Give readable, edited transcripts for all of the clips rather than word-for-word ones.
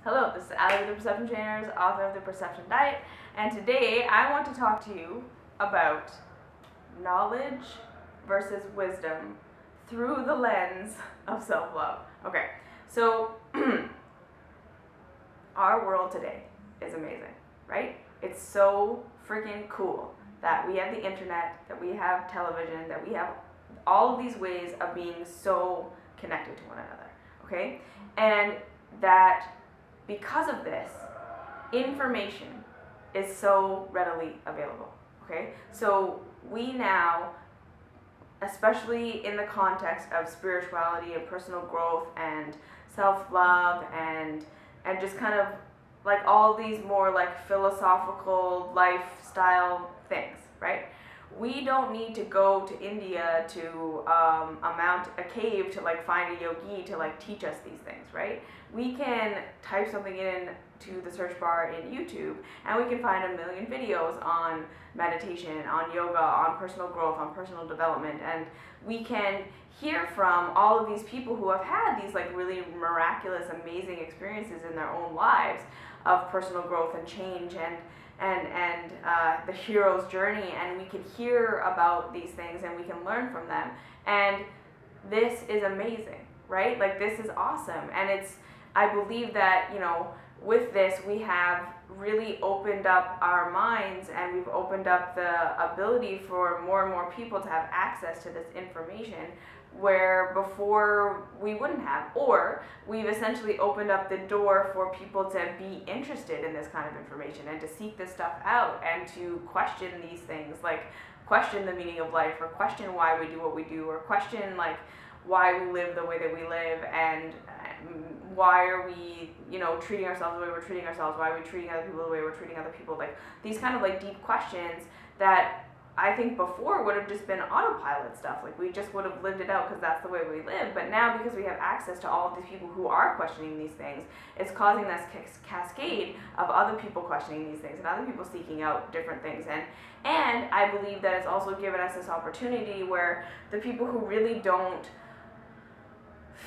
Hello, this is Allie with the Perception Trainers, author of The Perception Diet, and today I want to talk to you about knowledge versus wisdom through the lens of self-love. Okay, so our world today is amazing, right? It's so freaking cool that we have the internet, that we have television, that we have all of these ways of being so connected to one another, okay? And that because of this, information is so readily available, okay? So we now, especially in the context of spirituality and personal growth and self-love and just kind of like all these more like philosophical lifestyle things, right? We don't need to go to India to a cave to like find a yogi to like teach us these things, right? We can type something in to the search bar in YouTube and we can find a million videos on meditation, on yoga, on personal growth, on personal development, and we can hear from all of these people who have had these like really miraculous, amazing experiences in their own lives of personal growth and change and the hero's journey, and we can hear about these things and we can learn from them, and this is amazing, right? Like this is awesome, and I believe that, you know, with this we have really opened up our minds and we've opened up the ability for more and more people to have access to this information where before we wouldn't have, or we've essentially opened up the door for people to be interested in this kind of information and to seek this stuff out and to question these things, like question the meaning of life, or question why we do what we do, or question like why we live the way that we live, and why are we, you know, treating ourselves the way we're treating ourselves, why are we treating other people the way we're treating other people, like these kind of like deep questions that I think before would have just been autopilot stuff, like we just would have lived it out because that's the way we live. But now, because we have access to all of these people who are questioning these things, it's causing this cascade of other people questioning these things and other people seeking out different things. And I believe that it's also given us this opportunity where the people who really don't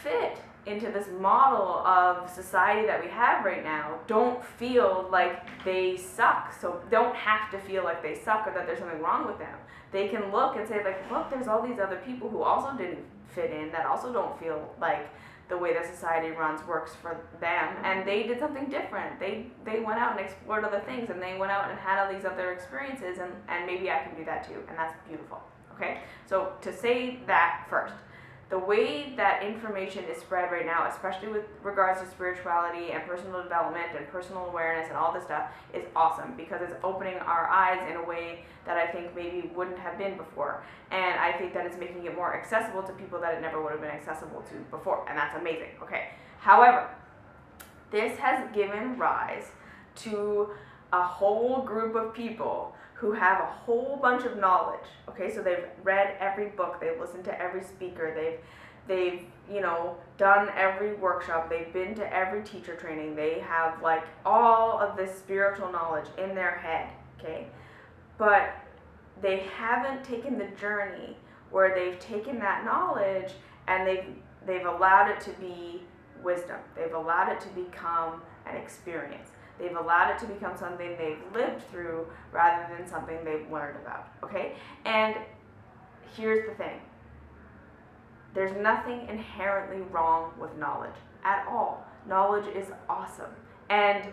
fit into this model of society that we have right now don't feel like they suck, so don't have to feel like they suck or that there's something wrong with them. They can look and say like, look, there's all these other people who also didn't fit in, that also don't feel like the way that society runs works for them, and they did something different. They went out and explored other things, and they went out and had all these other experiences, and maybe I can do that too, and that's beautiful. Okay, so to say that first, the way that information is spread right now, especially with regards to spirituality and personal development and personal awareness and all this stuff, is awesome because it's opening our eyes in a way that I think maybe wouldn't have been before. And I think that it's making it more accessible to people that it never would have been accessible to before, and that's amazing. Okay. However, this has given rise to a whole group of people who have a whole bunch of knowledge. Okay, so they've read every book, they've listened to every speaker, they've you know, done every workshop, they've been to every teacher training, they have like all of this spiritual knowledge in their head, okay? But they haven't taken the journey where they've taken that knowledge and they've allowed it to be wisdom. They've allowed it to become an experience. They've allowed it to become something they've lived through rather than something they've learned about, okay? And here's the thing. There's nothing inherently wrong with knowledge at all. Knowledge is awesome. And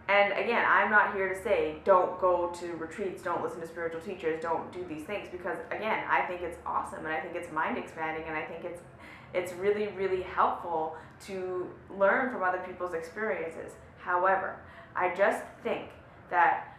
again, I'm not here to say don't go to retreats, don't listen to spiritual teachers, don't do these things, because again, I think it's awesome and I think it's mind expanding and I think it's really, really helpful to learn from other people's experiences. However, I just think that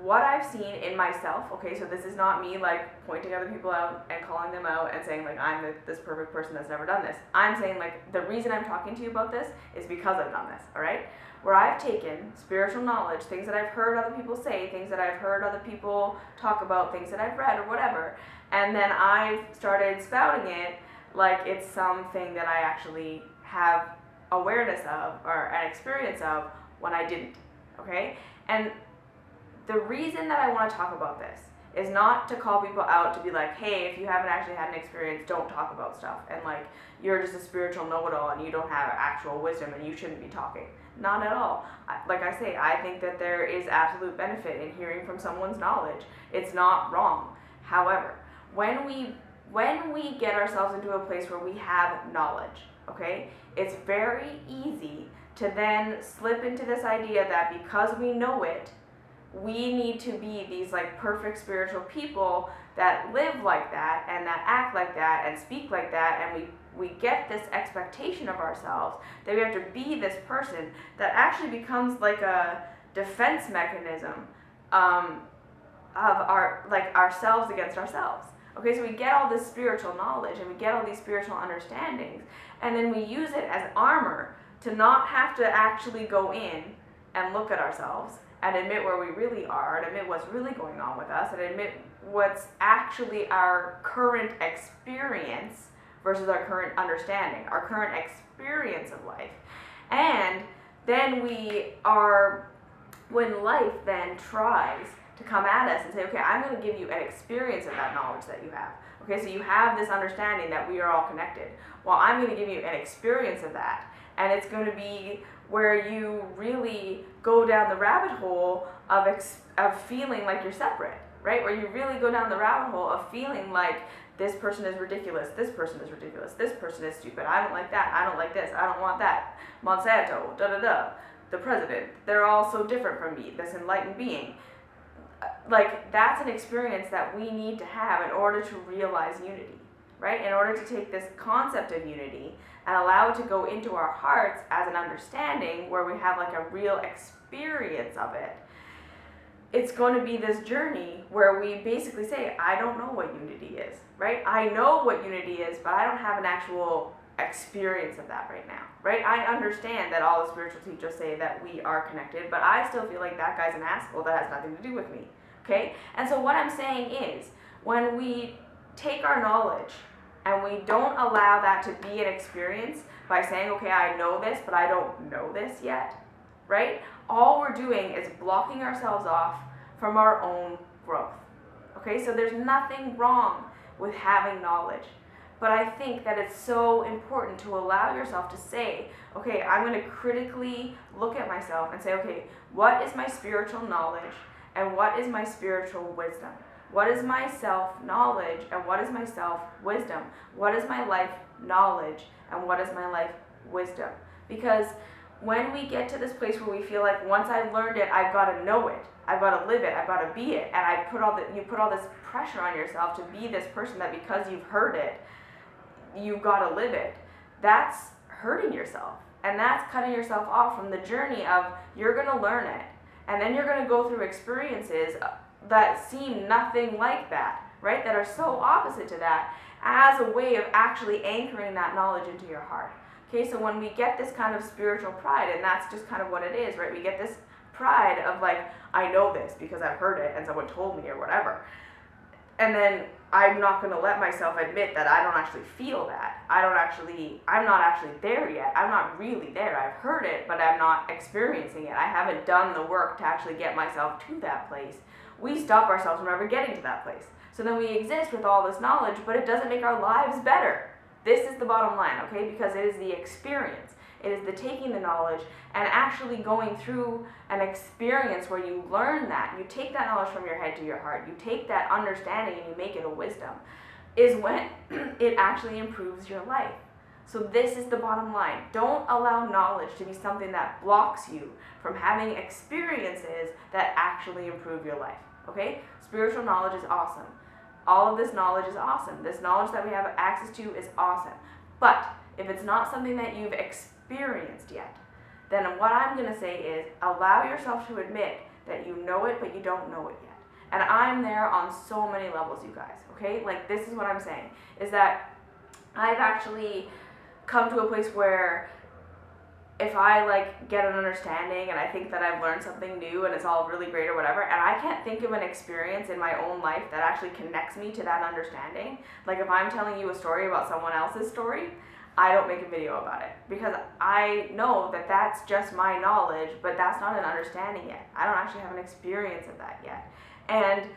what I've seen in myself, okay, so this is not me like pointing other people out and calling them out and saying like I'm this perfect person that's never done this. I'm saying like the reason I'm talking to you about this is because I've done this, all right? Where I've taken spiritual knowledge, things that I've heard other people say, things that I've heard other people talk about, things that I've read or whatever, and then I've started spouting it like it's something that I actually have awareness of or an experience of when I didn't, okay? And the reason that I want to talk about this is not to call people out to be like, hey, if you haven't actually had an experience, don't talk about stuff, and like you're just a spiritual know-it-all and you don't have actual wisdom and you shouldn't be talking. Not at all. Like I say, I think that there is absolute benefit in hearing from someone's knowledge. It's not wrong. However, when we get ourselves into a place where we have knowledge, okay, it's very easy to then slip into this idea that because we know it, we need to be these like perfect spiritual people that live like that and that act like that and speak like that, and we get this expectation of ourselves that we have to be this person that actually becomes like a defense mechanism of our like ourselves against ourselves. Okay, so we get all this spiritual knowledge and we get all these spiritual understandings, and then we use it as armor to not have to actually go in and look at ourselves and admit where we really are, and admit what's really going on with us, and admit what's actually our current experience versus our current understanding, our current experience of life. And then when life then tries to come at us and say, okay, I'm going to give you an experience of that knowledge that you have. Okay, so you have this understanding that we are all connected. Well, I'm going to give you an experience of that. And it's going to be where you really go down the rabbit hole of feeling like you're separate, right? Where you really go down the rabbit hole of feeling like this person is ridiculous, this person is ridiculous, this person is stupid, I don't like that, I don't like this, I don't want that, Monsanto, the president, they're all so different from me, this enlightened being. Like, that's an experience that we need to have in order to realize unity, right? In order to take this concept of unity and allow it to go into our hearts as an understanding where we have like a real experience of it. It's going to be this journey where we basically say, I don't know what unity is, right? I know what unity is, but I don't have an actual experience of that right now, right? I understand that all the spiritual teachers say that we are connected, but I still feel like that guy's an asshole that has nothing to do with me, okay? And so what I'm saying is, when we take our knowledge and we don't allow that to be an experience by saying, okay, I know this, but I don't know this yet, right? All we're doing is blocking ourselves off from our own growth, okay? So there's nothing wrong with having knowledge. But I think that it's so important to allow yourself to say, okay, I'm going to critically look at myself and say, okay, what is my spiritual knowledge and what is my spiritual wisdom? What is my self-knowledge and what is my self-wisdom? What is my life knowledge and what is my life wisdom? Because when we get to this place where we feel like once I've learned it, I've got to know it, I've got to live it, I've got to be it, and you put all this pressure on yourself to be this person that because you've heard it, you've got to live it. That's hurting yourself, and that's cutting yourself off from the journey of you're going to learn it, and then you're going to go through experiences that seem nothing like that, right? That are so opposite to that, as a way of actually anchoring that knowledge into your heart. Okay, so when we get this kind of spiritual pride, and that's just kind of what it is, right? We get this pride of like, I know this because I've heard it and someone told me or whatever. And then I'm not going to let myself admit that I don't actually feel that. I'm not actually there yet. I'm not really there. I've heard it, but I'm not experiencing it. I haven't done the work to actually get myself to that place. We stop ourselves from ever getting to that place. So then we exist with all this knowledge, but it doesn't make our lives better. This is the bottom line, okay? Because it is the experience. It is the taking the knowledge and actually going through an experience where you learn that. You take that knowledge from your head to your heart. You take that understanding and you make it a wisdom, is when it actually improves your life. So this is the bottom line. Don't allow knowledge to be something that blocks you from having experiences that actually improve your life, okay? Spiritual knowledge is awesome. All of this knowledge is awesome. This knowledge that we have access to is awesome. But if it's not something that you've experienced yet, then what I'm going to say is allow yourself to admit that you know it, but you don't know it yet. And I'm there on so many levels, you guys, okay? Like, this is what I'm saying, is that I've actually come to a place where if I like get an understanding and I think that I've learned something new and it's all really great or whatever, and I can't think of an experience in my own life that actually connects me to that understanding, like if I'm telling you a story about someone else's story, I don't make a video about it because I know that that's just my knowledge, but that's not an understanding yet. I don't actually have an experience of that yet. And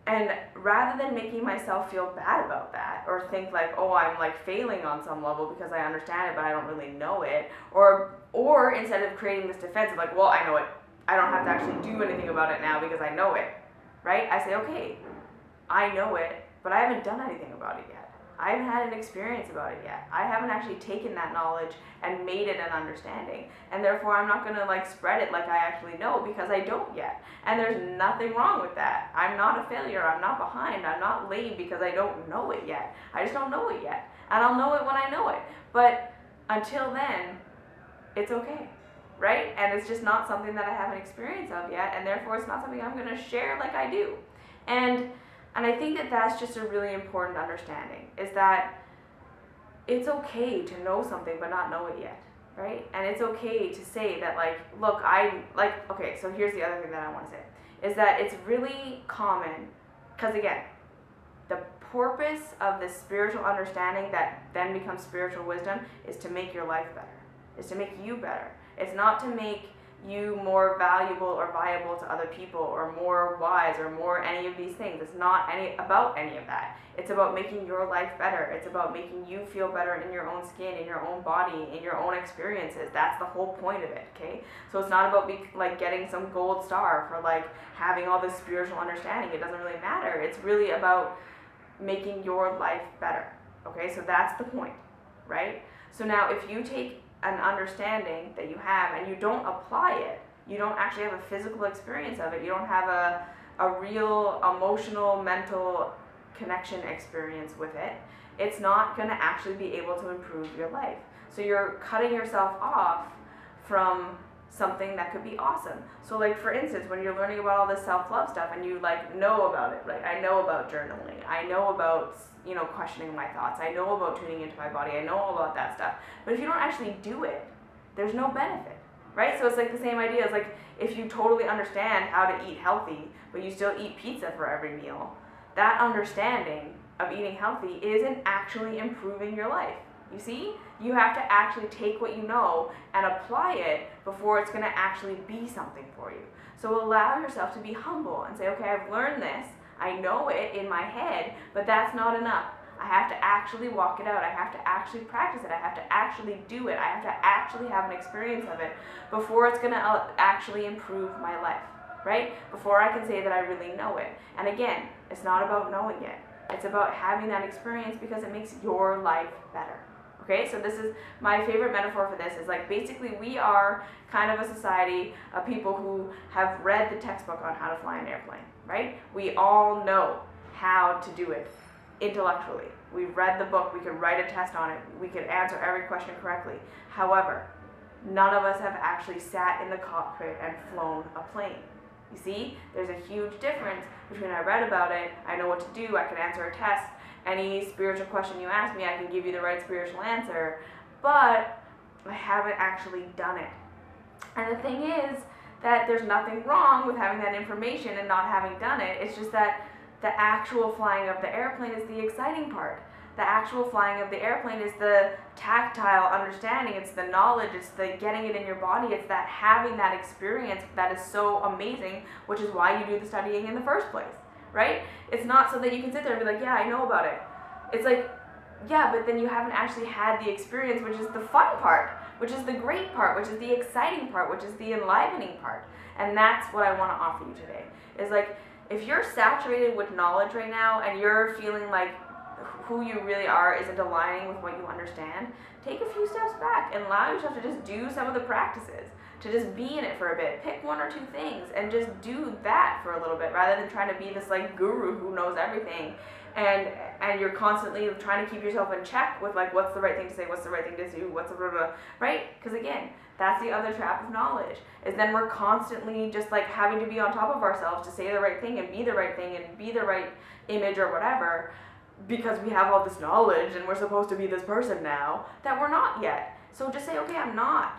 And rather than making myself feel bad about that, or think like, oh, I'm like failing on some level because I understand it but I don't really know it, or instead of creating this defense of like, well, I know it, I don't have to actually do anything about it now because I know it, right? I say, okay, I know it, but I haven't done anything about it yet. I haven't had an experience about it yet. I haven't actually taken that knowledge and made it an understanding. And therefore I'm not gonna like spread it like I actually know because I don't yet. And there's nothing wrong with that. I'm not a failure, I'm not behind, I'm not lame because I don't know it yet. I just don't know it yet. And I'll know it when I know it. But until then, it's okay, right? And it's just not something that I have an experience of yet, and therefore it's not something I'm gonna share like I do. And I think that that's just a really important understanding, is that it's okay to know something but not know it yet, right? And it's okay to say that like, look, okay, so here's the other thing that I want to say, is that it's really common, because again, the purpose of this spiritual understanding that then becomes spiritual wisdom is to make your life better, is to make you better. It's not to make you more valuable or viable to other people or more wise or more any of these things. It's not about any of that. It's about making your life better. It's about making you feel better in your own skin, in your own body, in your own experiences. That's the whole point of it, okay? So it's not about like getting some gold star for like having all this spiritual understanding. It doesn't really matter. It's really about making your life better, okay? So that's the point, right? So now if you take an understanding that you have and you don't apply it, you don't actually have a physical experience of it, you don't have a real emotional, mental connection experience with it, it's not going to actually be able to improve your life. So you're cutting yourself off from something that could be awesome. So like for instance, when you're learning about all this self-love stuff and you like know about it, right? I know about journaling, I know about, you know, questioning my thoughts, I know about tuning into my body, I know all about that stuff. But if you don't actually do it, there's no benefit, right? So it's like the same idea as like if you totally understand how to eat healthy, but you still eat pizza for every meal, that understanding of eating healthy isn't actually improving your life. You see? You have to actually take what you know and apply it before it's going to actually be something for you. So allow yourself to be humble and say, okay, I've learned this, I know it in my head, but that's not enough. I have to actually walk it out. I have to actually practice it. I have to actually do it. I have to actually have an experience of it before it's going to actually improve my life, right? Before I can say that I really know it. And again, it's not about knowing it. It's about having that experience because it makes your life better. Okay, so this is my favorite metaphor for this, is like basically we are kind of a society of people who have read the textbook on how to fly an airplane, right? We all know how to do it intellectually. We've read the book, we could write a test on it, we could answer every question correctly. However, none of us have actually sat in the cockpit and flown a plane. You see, there's a huge difference between I read about it, I know what to do, I can answer a test, any spiritual question you ask me, I can give you the right spiritual answer, but I haven't actually done it. And the thing is that there's nothing wrong with having that information and not having done it. It's just that the actual flying of the airplane is the exciting part. The actual flying of the airplane is the tactile understanding, it's the knowledge, it's the getting it in your body, it's that having that experience that is so amazing, which is why you do the studying in the first place, right? It's not so that you can sit there and be like, yeah, I know about it. It's like, yeah, but then you haven't actually had the experience, which is the fun part, which is the great part, which is the exciting part, which is the enlivening part. And that's what I want to offer you today, is like, if you're saturated with knowledge right now and you're feeling like who you really are isn't aligning with what you understand, take a few steps back and allow yourself to just do some of the practices, to just be in it for a bit. Pick one or two things and just do that for a little bit rather than trying to be this like guru who knows everything and you're constantly trying to keep yourself in check with like what's the right thing to say, what's the right thing to do, what's the blah, blah, right? Because again, that's the other trap of knowledge, is then we're constantly just like having to be on top of ourselves to say the right thing and be the right thing and be the right image or whatever, because we have all this knowledge and we're supposed to be this person now that we're not yet. So just say, okay, I'm not.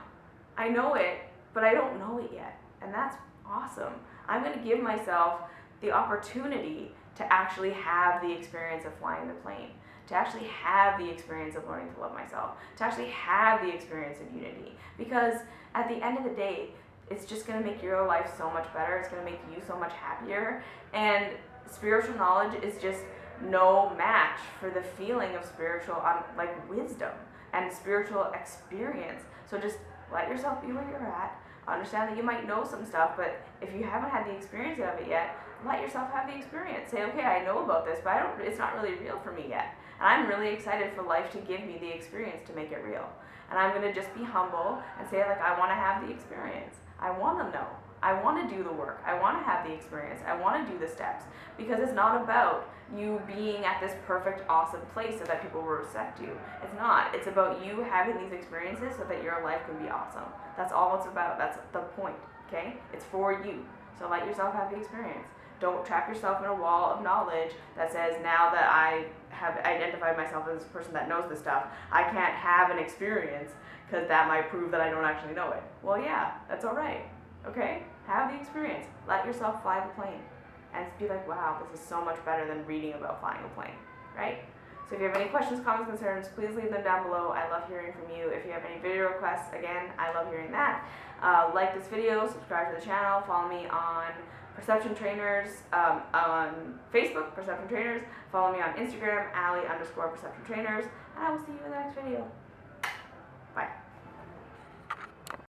I know it, but I don't know it yet. And that's awesome. I'm going to give myself the opportunity to actually have the experience of flying the plane, to actually have the experience of learning to love myself, to actually have the experience of unity. Because at the end of the day, it's just going to make your life so much better. It's going to make you so much happier. And spiritual knowledge is just no match for the feeling of spiritual like wisdom and spiritual experience. So just let yourself be where you're at. Understand that you might know some stuff, but if you haven't had the experience of it yet, let yourself have the experience. Say, okay, I know about this, but it's not really real for me yet. And I'm really excited for life to give me the experience to make it real. And I'm gonna just be humble and say, like, I wanna have the experience. I wanna know. I wanna do the work. I wanna have the experience. I wanna do the steps. Because it's not about you being at this perfect, awesome place so that people will respect you. It's not. It's about you having these experiences so that your life can be awesome. That's all it's about. That's the point, okay? It's for you. So let yourself have the experience. Don't trap yourself in a wall of knowledge that says, now that I have identified myself as a person that knows this stuff, I can't have an experience because that might prove that I don't actually know it. Well, yeah, that's all right, okay? Have the experience. Let yourself fly the plane. And be like, wow, this is so much better than reading about flying a plane, right? So if you have any questions, comments, concerns, please leave them down below. I love hearing from you. If you have any video requests, again, I love hearing that. Like this video, subscribe to the channel, follow me on Perception Trainers, on Facebook, Perception Trainers, follow me on Instagram, Ali_Perception Trainers, and I will see you in the next video.